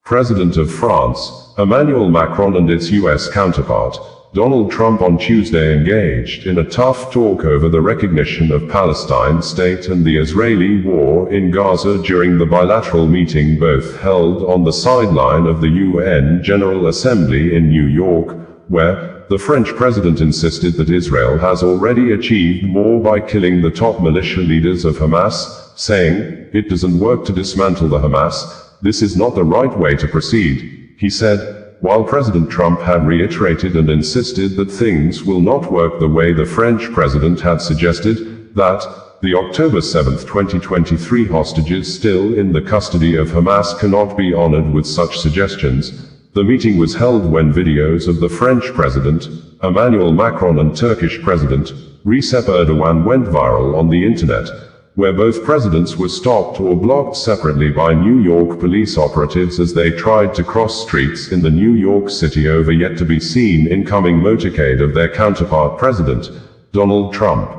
President of France, Emmanuel Macron, and its US counterpart, Donald Trump, on Tuesday engaged in a tough talk over the recognition of Palestine's state and the Israeli war in Gaza during the bilateral meeting both held on the sideline of the UN General Assembly in New York, where the French president insisted that Israel has already achieved more by killing the top militia leaders of Hamas, saying, "It doesn't work to dismantle the Hamas. This is not the right way to proceed," he said, while President Trump had reiterated and insisted that things will not work the way the French president had suggested, that the October 7, 2023 hostages still in the custody of Hamas cannot be honored with such suggestions. The meeting was held when videos of the French president, Emmanuel Macron, and Turkish President, Recep Erdogan, went viral on the internet, where both presidents were stopped or blocked separately by New York police operatives as they tried to cross streets in the New York City over yet to be seen incoming motorcade of their counterpart President Donald Trump.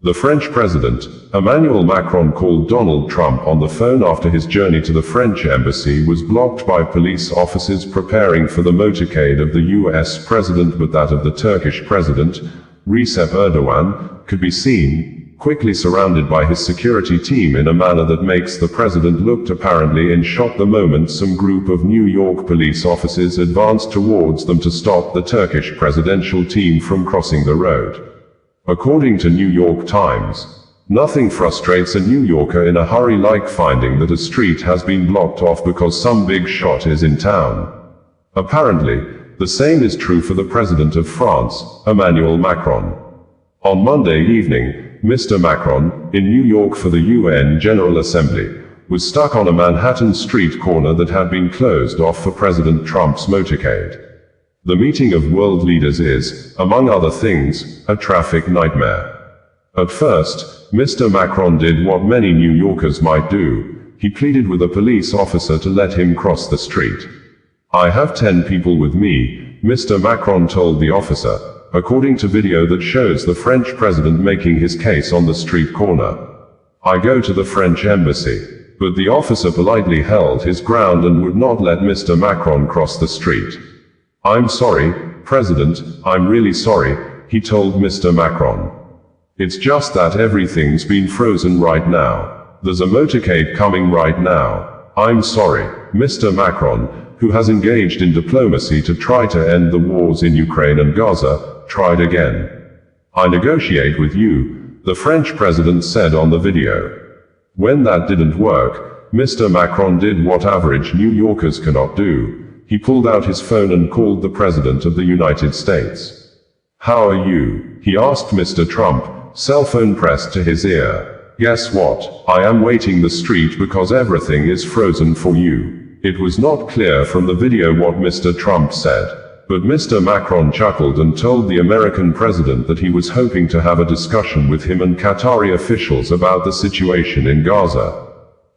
The French president, Emmanuel Macron, called Donald Trump on the phone after his journey to the French embassy was blocked by police officers preparing for the motorcade of the US president, but that of the Turkish president, Recep Erdogan, could be seen quickly surrounded by his security team in a manner that makes the president look apparently in shock. The moment some group of New York police officers advanced towards them to stop the Turkish presidential team from crossing the road. According to New York Times, nothing frustrates a New Yorker in a hurry like finding that a street has been blocked off because some big shot is in town. Apparently, the same is true for the President of France, Emmanuel Macron. On Monday evening, Mr. Macron, in New York for the UN General Assembly, was stuck on a Manhattan street corner that had been closed off for President Trump's motorcade. The meeting of world leaders is, among other things, a traffic nightmare. At first, Mr. Macron did what many New Yorkers might do. He pleaded with a police officer to let him cross the street. "I have 10 people with me," Mr. Macron told the officer, according to video that shows the French president making his case on the street corner. "I go to the French embassy." But the officer politely held his ground and would not let Mr. Macron cross the street. "I'm sorry, President, I'm really sorry," he told Mr. Macron. "It's just that everything's been frozen right now. There's a motorcade coming right now. I'm sorry." Mr. Macron, who has engaged in diplomacy to try to end the wars in Ukraine and Gaza, tried again. "I negotiate with you," the French president said on the video. When that didn't work, Mr. Macron did what average New Yorkers cannot do. He pulled out his phone and called the President of the United States. "How are you?" he asked Mr. Trump, cell phone pressed to his ear. "Guess what? I am waiting the street because everything is frozen for you." It was not clear from the video what Mr. Trump said, but Mr. Macron chuckled and told the American president that he was hoping to have a discussion with him and Qatari officials about the situation in Gaza.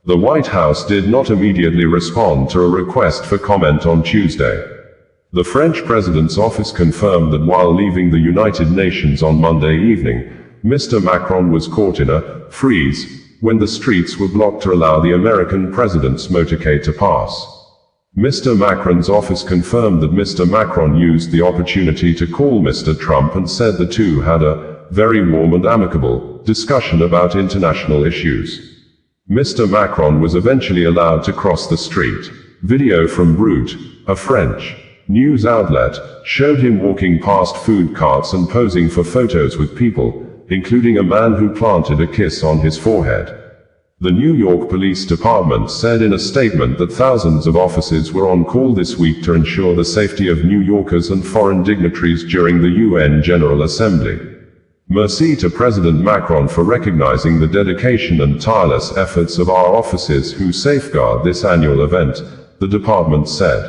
The White House did not immediately respond to a request for comment on Tuesday. The French president's office confirmed that while leaving the United Nations on Monday evening, Mr. Macron was caught in a freeze when the streets were blocked to allow the American president's motorcade to pass. Mr. Macron's office confirmed that Mr. Macron used the opportunity to call Mr. Trump and said the two had a very warm and amicable discussion about international issues. Mr. Macron was eventually allowed to cross the street. Video from Brut, a French news outlet, showed him walking past food carts and posing for photos with people, including a man who planted a kiss on his forehead. The New York Police Department said in a statement that thousands of officers were on call this week to ensure the safety of New Yorkers and foreign dignitaries during the UN General Assembly. "Merci to President Macron for recognizing the dedication and tireless efforts of our officers who safeguard this annual event," the department said.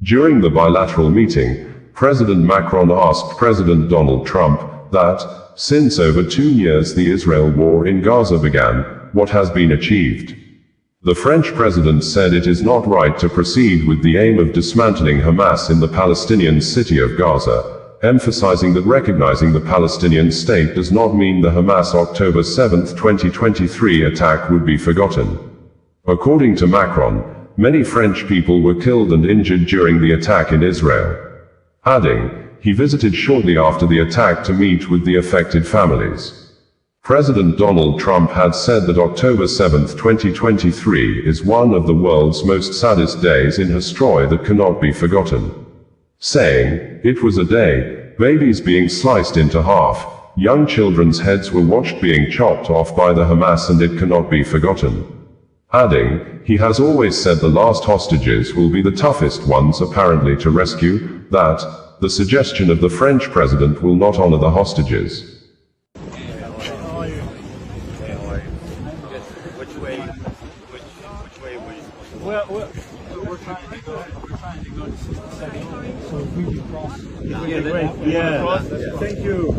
During the bilateral meeting, President Macron asked President Donald Trump that, since over 2 years the Israel war in Gaza began, what has been achieved. The French president said it is not right to proceed with the aim of dismantling Hamas in the Palestinian city of Gaza, emphasizing that recognizing the Palestinian state does not mean the Hamas October 7, 2023 attack would be forgotten. According to Macron, Many French people were killed and injured during the attack in Israel. Adding, he visited shortly after the attack to meet with the affected families. President Donald Trump had said that October 7, 2023 is one of the world's most saddest days in history that cannot be forgotten. Saying, "It was a day, babies being sliced into half, young children's heads were watched being chopped off by the Hamas, and it cannot be forgotten." Adding, he has always said the last hostages will be the toughest ones apparently to rescue, that the suggestion of the French president will not honor the hostages. Which way were you supposed to go? We're trying to go to 67, so if we can cross. Yeah, great. Yeah. Thank you.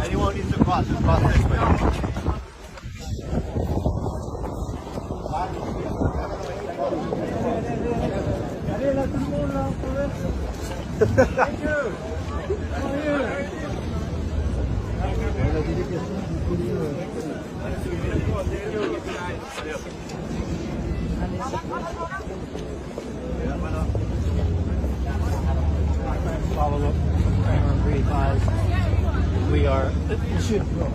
Anyone needs to cross, just cross this way. Thank you. How are you? Follow up. We are. It should go.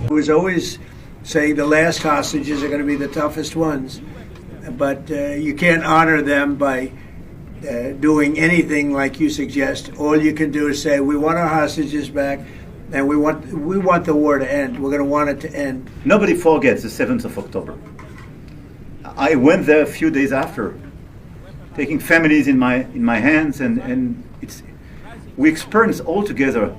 I was always saying the last hostages are going to be the toughest ones, but you can't honor them by doing anything like you suggest. All you can do is say, we want our hostages back, and we want the war to end. We're going to want it to end. Nobody forgets the 7th of October. I went there a few days after, taking families in my hands, and we experienced all together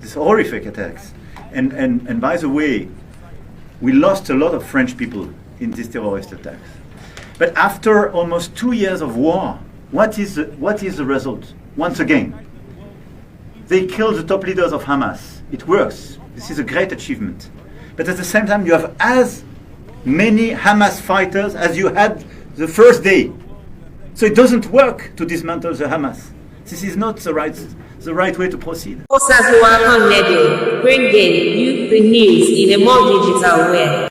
these horrific attacks. And by the way, we lost a lot of French people in these terrorist attacks. But after almost 2 years of war, what is the result? Once again, they killed the top leaders of Hamas. It works. This is a great achievement. But at the same time, you have as many Hamas fighters as you had the first day. So it doesn't work to dismantle the Hamas. This is not the right way to proceed. Osazuwa Radio, bringing you the news in a more digital way.